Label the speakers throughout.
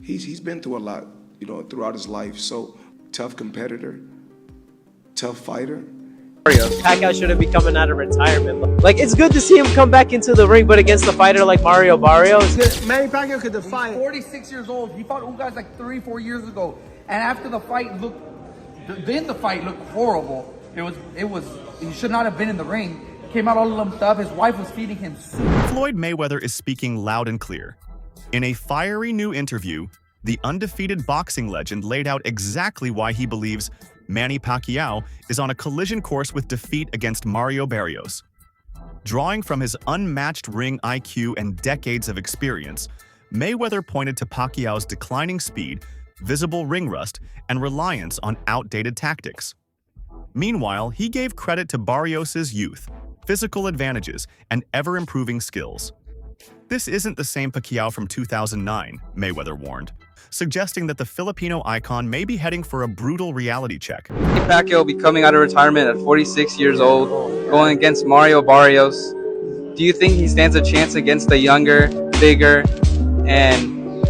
Speaker 1: He's been through a lot, throughout his life. So tough competitor, tough fighter.
Speaker 2: Pacquiao shouldn't be coming out of retirement. Like, it's good to see him come back into the ring, but against a fighter like Mario Barrios.
Speaker 3: Manny Pacquiao could defy.
Speaker 4: He's 46 years old. He fought Ugas like 3-4 years ago, and after the fight then the fight looked horrible. He should not have been in the ring. Came out all lumped up. His wife was feeding him soup.
Speaker 5: Floyd Mayweather is speaking loud and clear. In a fiery new interview, the undefeated boxing legend laid out exactly why he believes Manny Pacquiao is on a collision course with defeat against Mario Barrios. Drawing from his unmatched ring IQ and decades of experience, Mayweather pointed to Pacquiao's declining speed, visible ring rust, and reliance on outdated tactics. Meanwhile, he gave credit to Barrios' youth, physical advantages, and ever-improving skills. This isn't the same Pacquiao from 2009, Mayweather warned, suggesting that the Filipino icon may be heading for a brutal reality check.
Speaker 6: Pacquiao will be coming out of retirement at 46 years old, going against Mario Barrios. Do you think he stands a chance against a younger, bigger, and,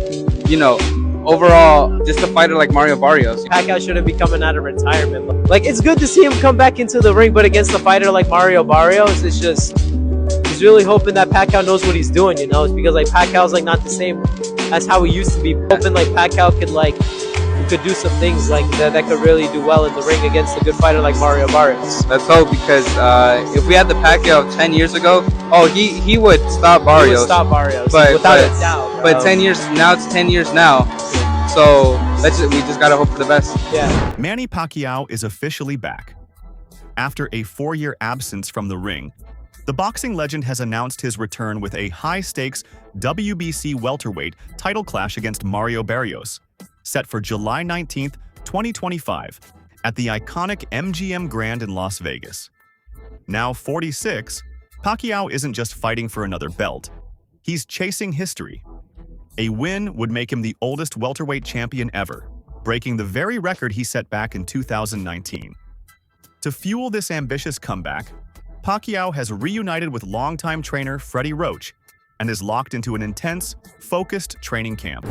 Speaker 6: overall, just a fighter like Mario Barrios?
Speaker 2: Pacquiao shouldn't be coming out of retirement. Like, it's good to see him come back into the ring, but against a fighter like Mario Barrios, he's really hoping that Pacquiao knows what he's doing, It's because, like, Pacquiao's, like, not the same as how he used to be. Hoping, like, Pacquiao could do some things like that could really do well in the ring against a good fighter like Mario Barrios.
Speaker 6: Let's hope, because if we had the Pacquiao 10 years ago, he would stop Barrios.
Speaker 2: He would stop Barrios,
Speaker 6: without
Speaker 2: a doubt.
Speaker 6: But 10 years now, it's 10 years now. So we just gotta hope for the best.
Speaker 2: Yeah.
Speaker 5: Manny Pacquiao is officially back. After a 4-year absence from the ring, the boxing legend has announced his return with a high-stakes WBC welterweight title clash against Mario Barrios, set for July 19, 2025, at the iconic MGM Grand in Las Vegas. Now 46, Pacquiao isn't just fighting for another belt. He's chasing history. A win would make him the oldest welterweight champion ever, breaking the very record he set back in 2019. To fuel this ambitious comeback, Pacquiao has reunited with longtime trainer Freddie Roach and is locked into an intense, focused training camp.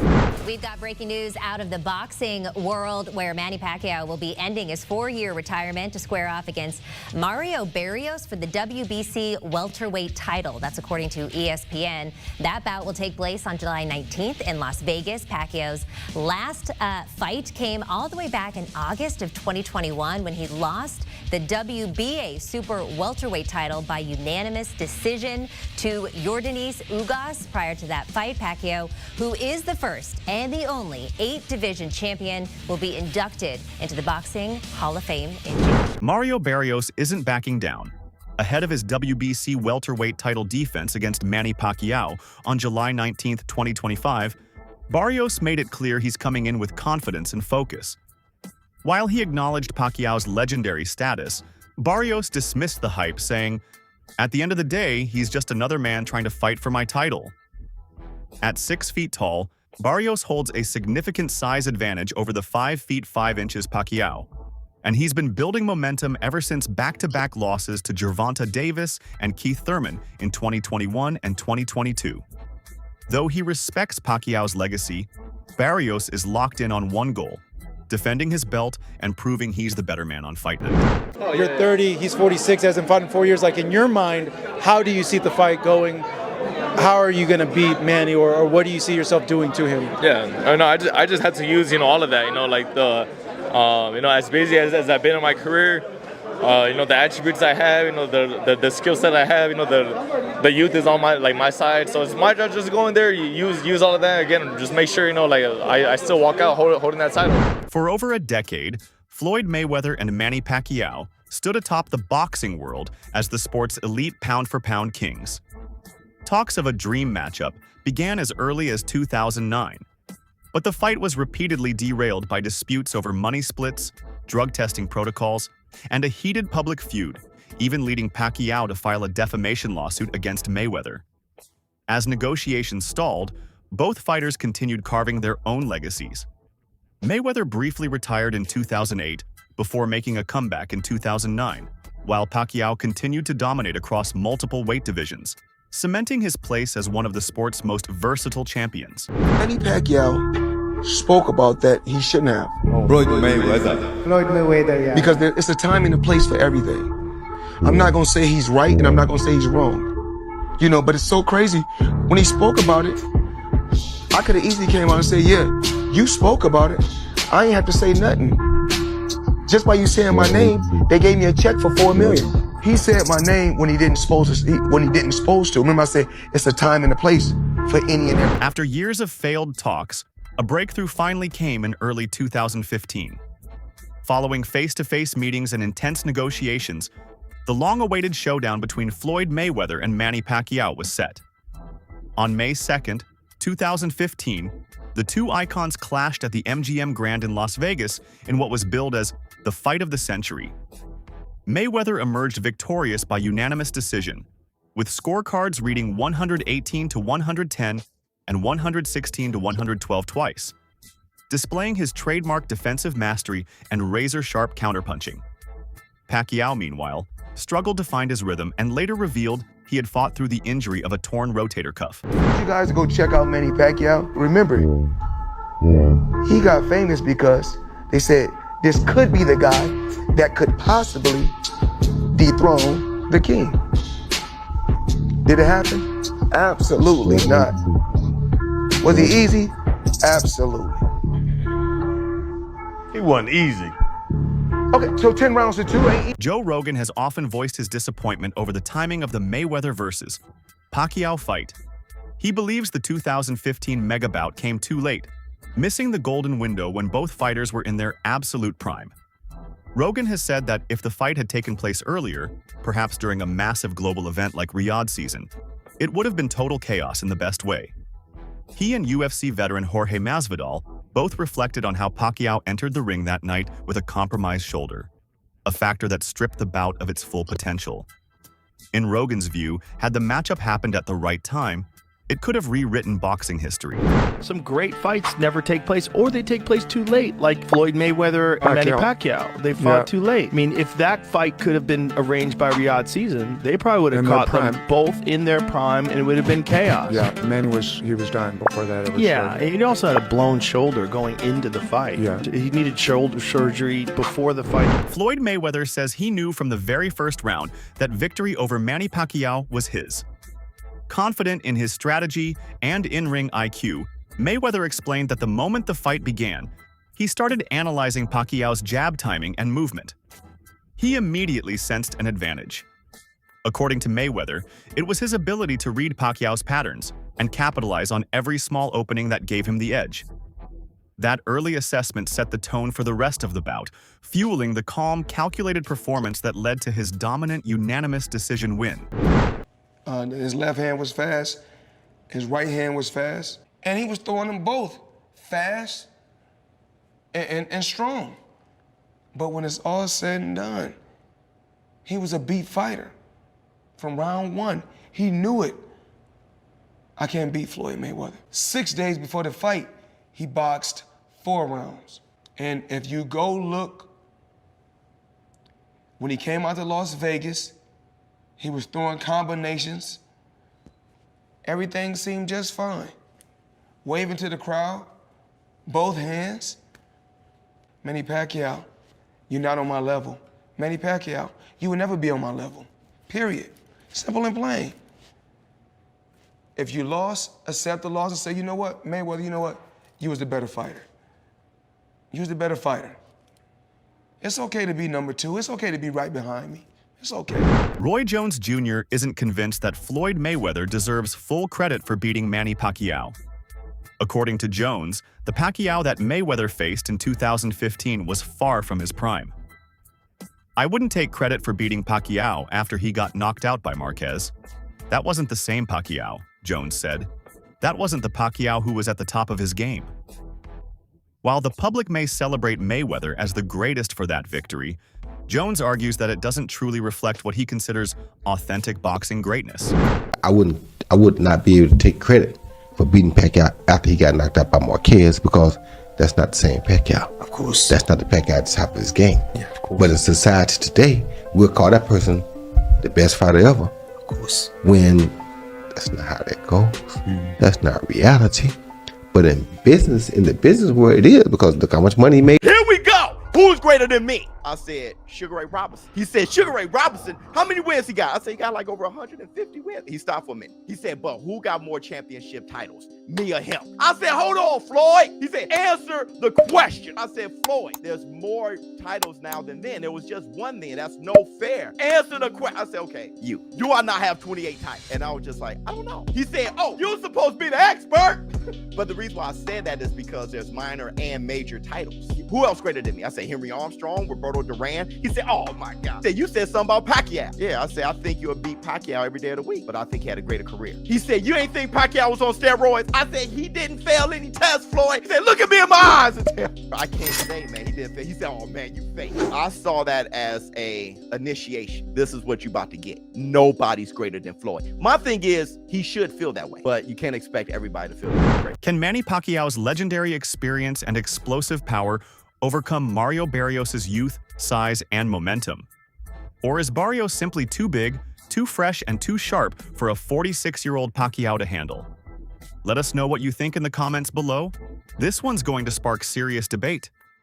Speaker 7: We've got breaking news out of the boxing world where Manny Pacquiao will be ending his 4-year retirement to square off against Mario Barrios for the WBC welterweight title. That's according to ESPN. That bout will take place on July 19th in Las Vegas. Pacquiao's last fight came all the way back in August of 2021 when he lost the WBA super welterweight title by unanimous decision to Yordenis Ugas. Prior to that fight, Pacquiao, who is the first and the only 8-division champion, will be inducted into the Boxing Hall of Fame in June.
Speaker 5: Mario Barrios isn't backing down. Ahead of his WBC welterweight title defense against Manny Pacquiao on July 19, 2025, Barrios made it clear he's coming in with confidence and focus. While he acknowledged Pacquiao's legendary status, Barrios dismissed the hype, saying, "At the end of the day, he's just another man trying to fight for my title." At 6 feet tall, Barrios holds a significant size advantage over the 5 feet 5 inches Pacquiao, and he's been building momentum ever since back-to-back losses to Gervonta Davis and Keith Thurman in 2021 and 2022. Though he respects Pacquiao's legacy, Barrios is locked in on one goal: defending his belt and proving he's the better man on fight night.
Speaker 3: You're 30, he's 46, hasn't fought in 4 years. Like, in your mind, how do you see the fight going? How are you going to beat Manny, or what do you see yourself doing to him?
Speaker 8: Yeah, no, I just had to use, all of that, like the, as busy as I've been in my career, the attributes I have, the skill set I have, the youth is on my side. So it's my job just go in there, use all of that again, and just make sure, I still walk out holding that title.
Speaker 5: For over a decade, Floyd Mayweather and Manny Pacquiao stood atop the boxing world as the sport's elite pound-for-pound kings. Talks of a dream matchup began as early as 2009, but the fight was repeatedly derailed by disputes over money splits, drug testing protocols, and a heated public feud, even leading Pacquiao to file a defamation lawsuit against Mayweather. As negotiations stalled, both fighters continued carving their own legacies. Mayweather briefly retired in 2008 before making a comeback in 2009, while Pacquiao continued to dominate across multiple weight divisions, cementing his place as one of the sport's most versatile champions.
Speaker 1: Manny Pacquiao spoke about that he shouldn't have.
Speaker 9: Floyd Mayweather.
Speaker 10: Floyd Mayweather, yeah.
Speaker 1: Because it's a time and a place for everything. I'm not gonna say he's right and I'm not gonna say he's wrong. You know, but it's so crazy. When he spoke about it, I could have easily came out and said, yeah, you spoke about it. I ain't have to say nothing. Just by you saying my name, they gave me a check for $4 million. He said my name when he didn't supposed to. Remember I said, it's a time and a place for any and every.
Speaker 5: After years of failed talks, a breakthrough finally came in early 2015. Following face-to-face meetings and intense negotiations, the long-awaited showdown between Floyd Mayweather and Manny Pacquiao was set. On May 2nd, 2015, the two icons clashed at the MGM Grand in Las Vegas in what was billed as the fight of the century. Mayweather emerged victorious by unanimous decision, with scorecards reading 118-110 and 116-112 twice, displaying his trademark defensive mastery and razor-sharp counterpunching. Pacquiao, meanwhile, struggled to find his rhythm and later revealed he had fought through the injury of a torn rotator cuff.
Speaker 1: You guys go check out Manny Pacquiao. Remember, he got famous because they said this could be the guy that could possibly dethrone the king. Did it happen? Absolutely not. Was he easy? Absolutely.
Speaker 9: He wasn't easy.
Speaker 1: Okay, so 10 rounds to 2 ain't.
Speaker 5: Joe Rogan has often voiced his disappointment over the timing of the Mayweather versus Pacquiao fight. He believes the 2015 mega bout came too late, missing the golden window when both fighters were in their absolute prime. Rogan has said that if the fight had taken place earlier, perhaps during a massive global event like Riyadh season, it would have been total chaos in the best way. He and UFC veteran Jorge Masvidal both reflected on how Pacquiao entered the ring that night with a compromised shoulder, a factor that stripped the bout of its full potential. In Rogan's view, had the matchup happened at the right time, it could have rewritten boxing history.
Speaker 11: Some great fights never take place, or they take place too late, like Floyd Mayweather and Manny Pacquiao. They fought too late. I mean, if that fight could have been arranged by Riyadh season, they probably would have caught them both in their prime, and it would have been chaos.
Speaker 10: Yeah, Manny was dying before that.
Speaker 11: And he also had a blown shoulder going into the fight.
Speaker 10: Yeah.
Speaker 11: He needed shoulder surgery before the fight.
Speaker 5: Floyd Mayweather says he knew from the very first round that victory over Manny Pacquiao was his. Confident in his strategy and in-ring IQ, Mayweather explained that the moment the fight began, he started analyzing Pacquiao's jab timing and movement. He immediately sensed an advantage. According to Mayweather, it was his ability to read Pacquiao's patterns and capitalize on every small opening that gave him the edge. That early assessment set the tone for the rest of the bout, fueling the calm, calculated performance that led to his dominant, unanimous decision win.
Speaker 1: His left hand was fast, his right hand was fast, and he was throwing them both fast and strong. But when it's all said and done, he was a beat fighter. From round one, he knew it. I can't beat Floyd Mayweather. 6 days before the fight, he boxed 4 rounds. And if you go look, when he came out to Las Vegas, he was throwing combinations. Everything seemed just fine. Waving to the crowd, both hands. Manny Pacquiao, you're not on my level. Manny Pacquiao, you will never be on my level, period. Simple and plain. If you lost, accept the loss and say, you know what, Mayweather, you know what? You was the better fighter. You was the better fighter. It's okay to be number 2. It's okay to be right behind me. It's okay.
Speaker 5: Roy Jones Jr. isn't convinced that Floyd Mayweather deserves full credit for beating Manny Pacquiao. According to Jones, the Pacquiao that Mayweather faced in 2015 was far from his prime. I wouldn't take credit for beating Pacquiao after he got knocked out by Marquez. That wasn't the same Pacquiao, Jones said. That wasn't the Pacquiao who was at the top of his game. While the public may celebrate Mayweather as the greatest for that victory, Jones argues that it doesn't truly reflect what he considers authentic boxing greatness.
Speaker 12: I would not be able to take credit for beating Pacquiao after he got knocked out by Marquez, because that's not the same Pacquiao.
Speaker 1: Of course.
Speaker 12: That's not the Pacquiao at the top of his game.
Speaker 1: Yeah, of course.
Speaker 12: But in society today, we'll call that person the best fighter ever.
Speaker 1: Of course.
Speaker 12: When that's not how that goes. That's not reality. But in the business world, it is, because look how much money he made.
Speaker 13: Here we go. Who's greater than me? I said, Sugar Ray Robinson. He said, Sugar Ray Robinson, how many wins he got? I said, he got like over 150 wins. He stopped for a minute. He said, but who got more championship titles, me or him? I said, hold on, Floyd. He said, answer the question. I said, Floyd, there's more titles now than then. There was just one then. That's no fair. Answer the question. I said, okay, you. Do I not have 28 titles? And I was just like, I don't know. He said, oh, you're supposed to be the expert. But the reason why I said that is because there's minor and major titles. Who else greater than me? I said, Henry Armstrong, Roberto Duran. He said, oh my God. He said, you said something about Pacquiao. Yeah, I said, I think you'll beat Pacquiao every day of the week, but I think he had a greater career. He said, you ain't think Pacquiao was on steroids? I said, he didn't fail any tests, Floyd. He said, look at me in my eyes. I can't say, man, he didn't fail. He said, oh man, you fake. I saw that as a initiation. This is what you about to get. Nobody's greater than Floyd. My thing is, he should feel that way, but you can't expect everybody to feel that way.
Speaker 5: Can Manny Pacquiao's legendary experience and explosive power overcome Mario Barrios' youth, size, and momentum? Or is Barrios simply too big, too fresh, and too sharp for a 46-year-old Pacquiao to handle? Let us know what you think in the comments below. This one's going to spark serious debate.